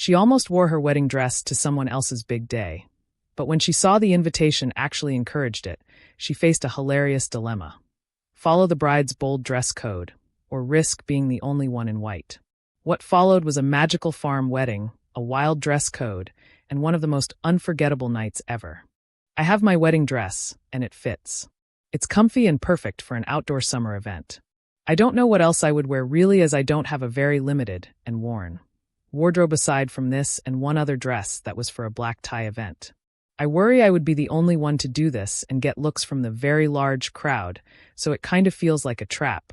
She almost wore her wedding dress to someone else's big day. But when she saw the invitation actually encouraged it, she faced a hilarious dilemma. Follow the bride's bold dress code, or risk being the only one in white. What followed was a magical farm wedding, a wild dress code, and one of the most unforgettable nights ever. I have my wedding dress, and it fits. It's comfy and perfect for an outdoor summer event. I don't know what else I would wear really, as I don't have a very limited and worn wardrobe aside from this and one other dress that was for a black tie event. I worry I would be the only one to do this and get looks from the very large crowd, so it kind of feels like a trap.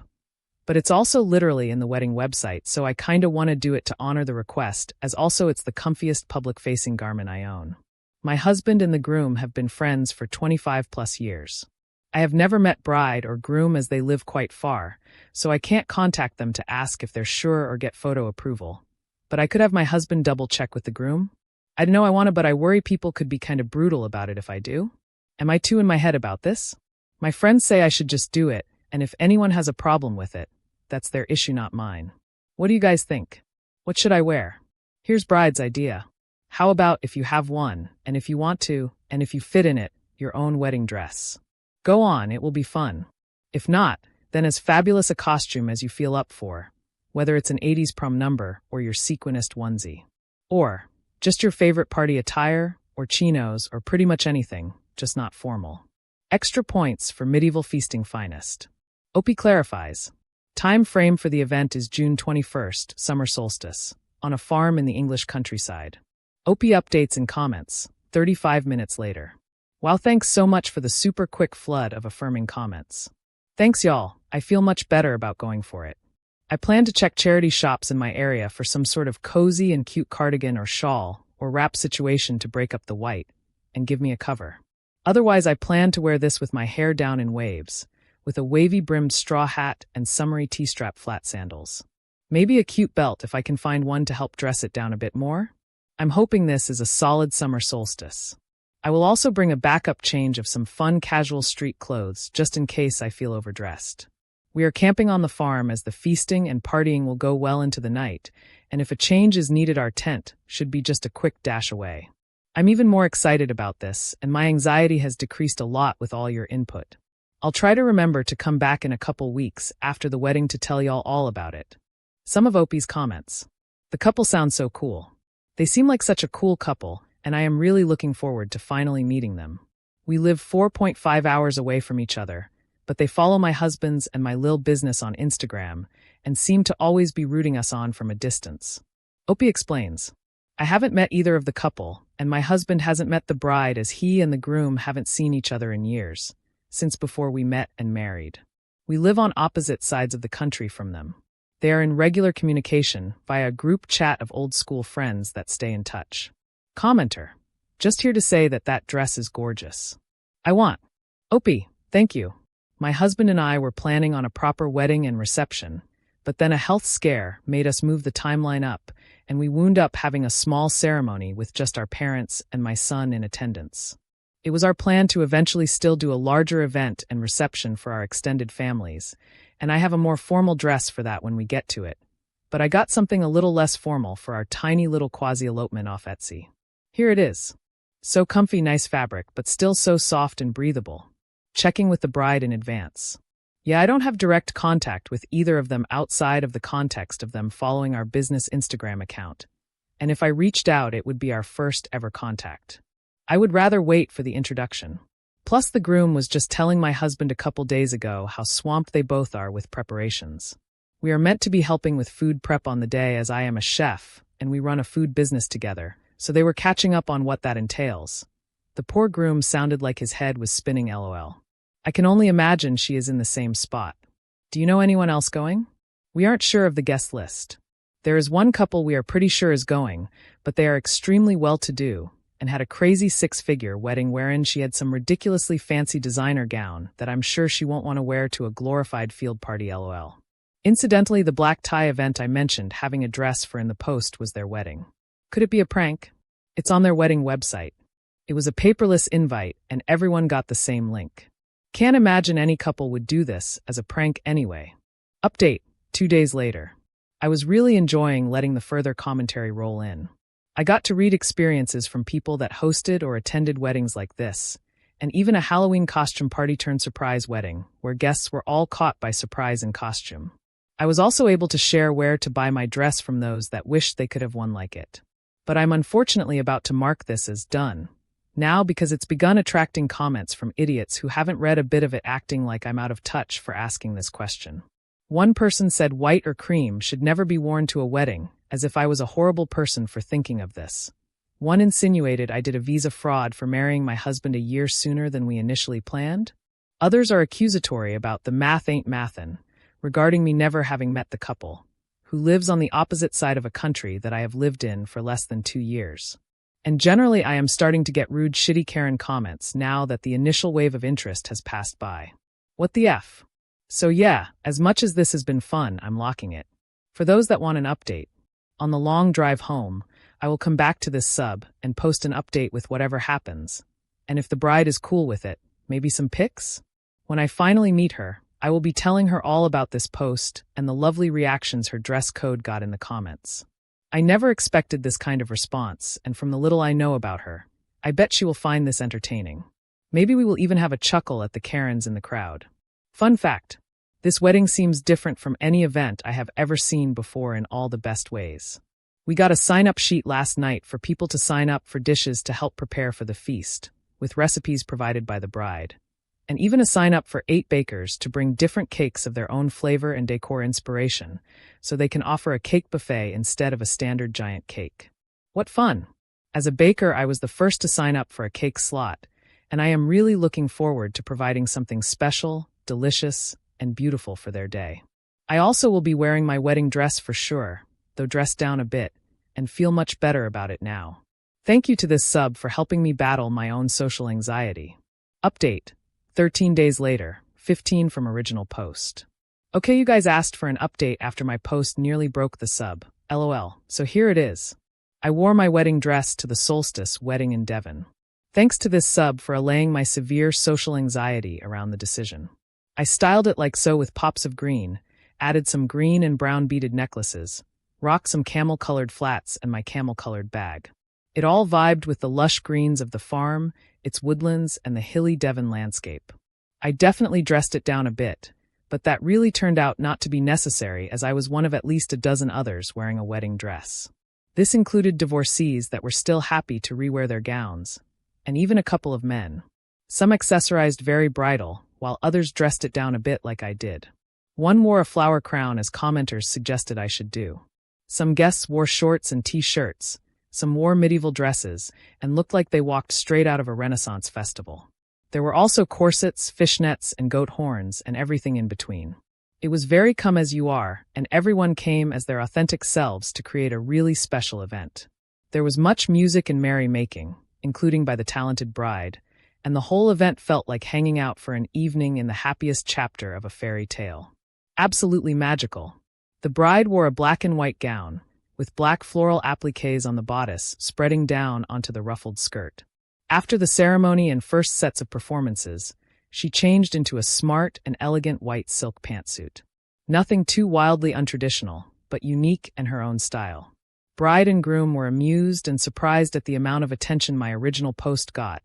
But it's also literally in the wedding website, so I kinda want to do it to honor the request, as also it's the comfiest public-facing garment I own. My husband and the groom have been friends for 25 plus years. I have never met bride or groom as they live quite far, so I can't contact them to ask if they're sure or get photo approval. But I could have my husband double-check with the groom? I know I want to, but I worry people could be kind of brutal about it if I do. Am I too in my head about this? My friends say I should just do it, and if anyone has a problem with it, that's their issue, not mine. What do you guys think? What should I wear? Here's bride's idea. How about if you have one, and if you want to, and if you fit in it, your own wedding dress? Go on, it will be fun. If not, then as fabulous a costume as you feel up for, whether it's an 80s prom number or your sequinist onesie. Or just your favorite party attire, or chinos, or pretty much anything, just not formal. Extra points for medieval feasting finest. Opie clarifies. Time frame for the event is June 21st, summer solstice, on a farm in the English countryside. Opie updates and comments, 35 minutes later. Wow, thanks so much for the super quick flood of affirming comments. Thanks y'all, I feel much better about going for it. I plan to check charity shops in my area for some sort of cozy and cute cardigan or shawl or wrap situation to break up the white and give me a cover. Otherwise, I plan to wear this with my hair down in waves, with a wavy-brimmed straw hat and summery T-strap flat sandals. Maybe a cute belt if I can find one to help dress it down a bit more. I'm hoping this is a solid summer solstice. I will also bring a backup change of some fun casual street clothes just in case I feel overdressed. We are camping on the farm as the feasting and partying will go well into the night, and if a change is needed, our tent should be just a quick dash away. I'm even more excited about this, and my anxiety has decreased a lot with all your input. I'll try to remember to come back in a couple weeks after the wedding to tell y'all all about it. Some of Opie's comments. The couple sounds so cool. They seem like such a cool couple, and I am really looking forward to finally meeting them. We live 4.5 hours away from each other, but they follow my husband's and my lil business on Instagram and seem to always be rooting us on from a distance. Opie explains, I haven't met either of the couple, and my husband hasn't met the bride as he and the groom haven't seen each other in years, since before we met and married. We live on opposite sides of the country from them. They are in regular communication via a group chat of old school friends that stay in touch. Commenter, just here to say that dress is gorgeous. I want. Opie, thank you. My husband and I were planning on a proper wedding and reception, but then a health scare made us move the timeline up, and we wound up having a small ceremony with just our parents and my son in attendance. It was our plan to eventually still do a larger event and reception for our extended families, and I have a more formal dress for that when we get to it. But I got something a little less formal for our tiny little quasi-elopement off Etsy. Here it is. So comfy, nice fabric, but still so soft and breathable. Checking with the bride in advance. Yeah, I don't have direct contact with either of them outside of the context of them following our business Instagram account. And if I reached out, it would be our first ever contact. I would rather wait for the introduction. Plus, the groom was just telling my husband a couple days ago how swamped they both are with preparations. We are meant to be helping with food prep on the day as I am a chef, and we run a food business together, so they were catching up on what that entails. The poor groom sounded like his head was spinning LOL. I can only imagine she is in the same spot. Do you know anyone else going? We aren't sure of the guest list. There is one couple we are pretty sure is going, but they are extremely well-to-do and had a crazy six-figure wedding wherein she had some ridiculously fancy designer gown that I'm sure she won't want to wear to a glorified field party LOL. Incidentally, the black tie event I mentioned having a dress for in the post was their wedding. Could it be a prank? It's on their wedding website. It was a paperless invite and everyone got the same link. Can't imagine any couple would do this as a prank anyway. Update, 2 days later. I was really enjoying letting the further commentary roll in. I got to read experiences from people that hosted or attended weddings like this, and even a Halloween costume party turned surprise wedding, where guests were all caught by surprise in costume. I was also able to share where to buy my dress from those that wished they could have won like it. But I'm unfortunately about to mark this as done now because it's begun attracting comments from idiots who haven't read a bit of it, acting like I'm out of touch for asking this question. One person said white or cream should never be worn to a wedding, as if I was a horrible person for thinking of this. One insinuated I did a visa fraud for marrying my husband a year sooner than we initially planned. Others are accusatory about the math ain't mathin', regarding me never having met the couple, who lives on the opposite side of a country that I have lived in for less than 2 years. And generally I am starting to get rude shitty Karen comments now that the initial wave of interest has passed by. What the F? So yeah, as much as this has been fun, I'm locking it. For those that want an update, on the long drive home, I will come back to this sub and post an update with whatever happens. And if the bride is cool with it, maybe some pics? When I finally meet her, I will be telling her all about this post and the lovely reactions her dress code got in the comments. I never expected this kind of response, and from the little I know about her, I bet she will find this entertaining. Maybe we will even have a chuckle at the Karens in the crowd. Fun fact, this wedding seems different from any event I have ever seen before in all the best ways. We got a sign-up sheet last night for people to sign up for dishes to help prepare for the feast, with recipes provided by the bride. And even a sign-up for 8 bakers to bring different cakes of their own flavor and decor inspiration, so they can offer a cake buffet instead of a standard giant cake. What fun! As a baker, I was the first to sign up for a cake slot, and I am really looking forward to providing something special, delicious, and beautiful for their day. I also will be wearing my wedding dress for sure, though dressed down a bit, and feel much better about it now. Thank you to this sub for helping me battle my own social anxiety. Update. 13 days later, 15 from original post. Okay, you guys asked for an update after my post nearly broke the sub. LOL. So here it is. I wore my wedding dress to the solstice wedding in Devon. Thanks to this sub for allaying my severe social anxiety around the decision. I styled it like so with pops of green, added some green and brown beaded necklaces, rocked some camel-colored flats and my camel-colored bag. It all vibed with the lush greens of the farm, its woodlands, and the hilly Devon landscape. I definitely dressed it down a bit, but that really turned out not to be necessary as I was one of at least a dozen others wearing a wedding dress. This included divorcees that were still happy to rewear their gowns, and even a couple of men. Some accessorized very bridal, while others dressed it down a bit like I did. One wore a flower crown as commenters suggested I should do. Some guests wore shorts and t-shirts, some wore medieval dresses, and looked like they walked straight out of a Renaissance festival. There were also corsets, fishnets, and goat horns, and everything in between. It was very come as you are, and everyone came as their authentic selves to create a really special event. There was much music and merrymaking, including by the talented bride, and the whole event felt like hanging out for an evening in the happiest chapter of a fairy tale. Absolutely magical. The bride wore a black and white gown, with black floral appliques on the bodice spreading down onto the ruffled skirt. After the ceremony and first sets of performances, she changed into a smart and elegant white silk pantsuit. Nothing too wildly untraditional, but unique in her own style. Bride and groom were amused and surprised at the amount of attention my original post got,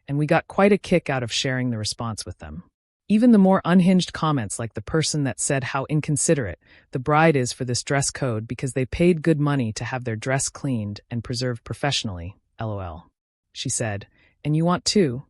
and we got quite a kick out of sharing the response with them. Even the more unhinged comments, like the person that said how inconsiderate the bride is for this dress code because they paid good money to have their dress cleaned and preserved professionally, LOL. She said, and you want to?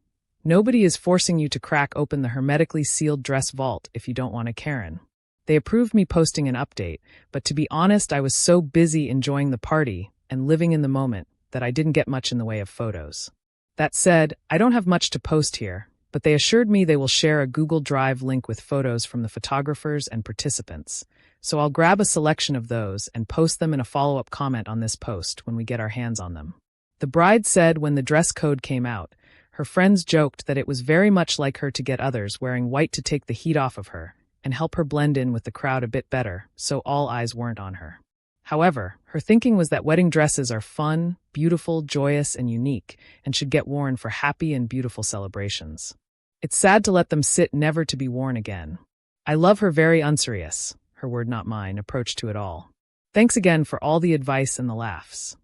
Nobody is forcing you to crack open the hermetically sealed dress vault if you don't want a Karen. They approved me posting an update, but to be honest, I was so busy enjoying the party and living in the moment that I didn't get much in the way of photos. That said, I don't have much to post here, but they assured me they will share a Google Drive link with photos from the photographers and participants, so I'll grab a selection of those and post them in a follow-up comment on this post when we get our hands on them. The bride said when the dress code came out, her friends joked that it was very much like her to get others wearing white to take the heat off of her and help her blend in with the crowd a bit better, so all eyes weren't on her. However, her thinking was that wedding dresses are fun, beautiful, joyous, and unique, and should get worn for happy and beautiful celebrations. It's sad to let them sit never to be worn again. I love her very unserious, her word not mine, approach to it all. Thanks again for all the advice and the laughs.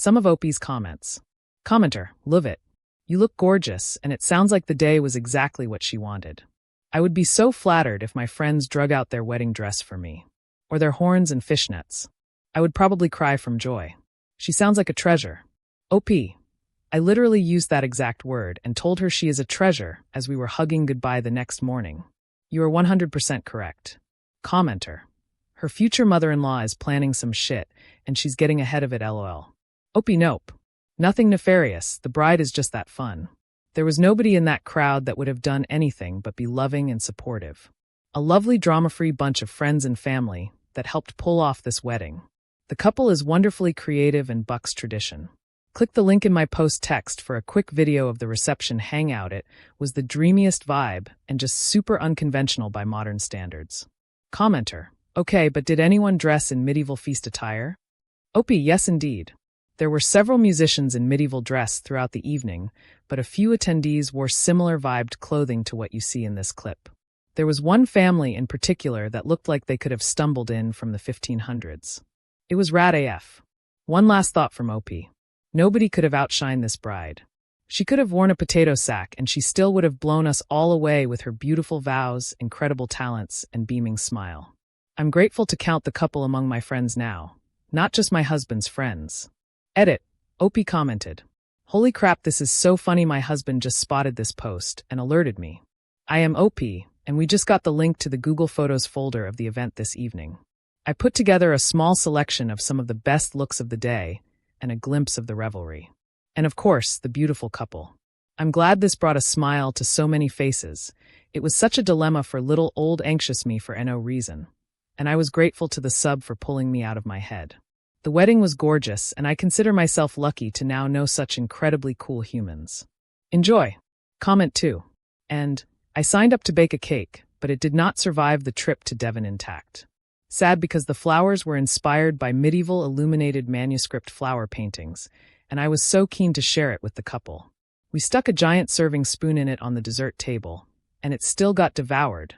Some of Opie's comments. Commenter, love it. You look gorgeous, and it sounds like the day was exactly what she wanted. I would be so flattered if my friends drug out their wedding dress for me. Or their horns and fishnets. I would probably cry from joy. She sounds like a treasure. OP. I literally used that exact word and told her she is a treasure as we were hugging goodbye the next morning. You are 100% correct. Commenter. Her future mother-in-law is planning some shit, and she's getting ahead of it lol. OP nope. Nothing nefarious, the bride is just that fun. There was nobody in that crowd that would have done anything but be loving and supportive. A lovely drama-free bunch of friends and family that helped pull off this wedding. The couple is wonderfully creative and bucks tradition. Click the link in my post text for a quick video of the reception hangout. It was the dreamiest vibe and just super unconventional by modern standards. Commenter. Okay, but did anyone dress in medieval feast attire? OP, yes indeed. There were several musicians in medieval dress throughout the evening, but a few attendees wore similar vibed clothing to what you see in this clip. There was one family in particular that looked like they could have stumbled in from the 1500s. It was rad AF. One last thought from OP. Nobody could have outshined this bride. She could have worn a potato sack and she still would have blown us all away with her beautiful vows, incredible talents, and beaming smile. I'm grateful to count the couple among my friends now, not just my husband's friends. Edit. OP commented. Holy crap, this is so funny, my husband just spotted this post and alerted me. I am OP, and we just got the link to the Google Photos folder of the event this evening. I put together a small selection of some of the best looks of the day, and a glimpse of the revelry. And of course, the beautiful couple. I'm glad this brought a smile to so many faces. It was such a dilemma for little old anxious me for no reason. And I was grateful to the sub for pulling me out of my head. The wedding was gorgeous, and I consider myself lucky to now know such incredibly cool humans. Enjoy. Comment 2. And, I signed up to bake a cake, but it did not survive the trip to Devon intact. Sad because the flowers were inspired by medieval illuminated manuscript flower paintings, and I was so keen to share it with the couple. We stuck a giant serving spoon in it on the dessert table, and it still got devoured,